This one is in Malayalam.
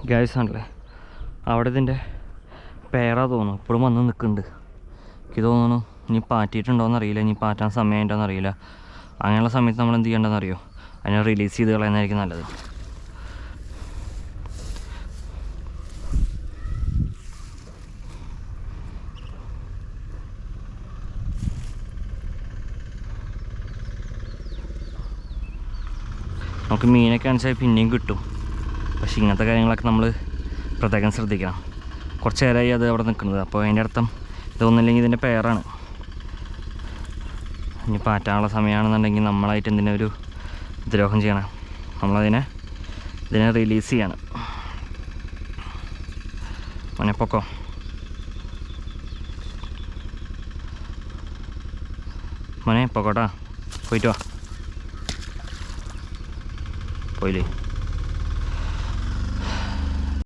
ഗ്യാസ് ആണല്ലേ, അവിടെ ഇതിൻ്റെ പേരാ തോന്നുന്നു ഇപ്പോഴും വന്ന് നിൽക്കുന്നുണ്ട്. എനിക്ക് തോന്നുന്നു ഇനി പാറ്റിയിട്ടുണ്ടോയെന്ന് അറിയില്ല, ഇനി പാറ്റാൻ സമയമായിട്ടോന്ന് അറിയില്ല. അങ്ങനെയുള്ള സമയത്ത് നമ്മൾ എന്ത് ചെയ്യേണ്ടതെന്ന് അറിയോ, അതിനെ റിലീസ് ചെയ്ത് കളയുന്നതായിരിക്കും നല്ലത്. നമുക്ക് മീനൊക്കെ ആണെന്ന് പിന്നെയും കിട്ടും, പക്ഷേ ഇങ്ങനത്തെ കാര്യങ്ങളൊക്കെ നമ്മൾ പ്രത്യേകം ശ്രദ്ധിക്കണം. കുറച്ച് നേരമായി അത് അവിടെ നിൽക്കുന്നത്, അപ്പോൾ അതിൻ്റെ അർത്ഥം ഇതൊന്നുമില്ലെങ്കിൽ ഇതിൻ്റെ പേരാണ്. ഇനി പാറ്റാനുള്ള സമയമാണെന്നുണ്ടെങ്കിൽ നമ്മളായിട്ട് എന്തിനാ ഒരു ദ്രോഹം ചെയ്യണം, ഇതിനെ റിലീസ് ചെയ്യണം. മോനെ പൊക്കോ, മോനെ പൊക്കോട്ടാ, പോയിട്ട് വാ. പോയില്ലേ?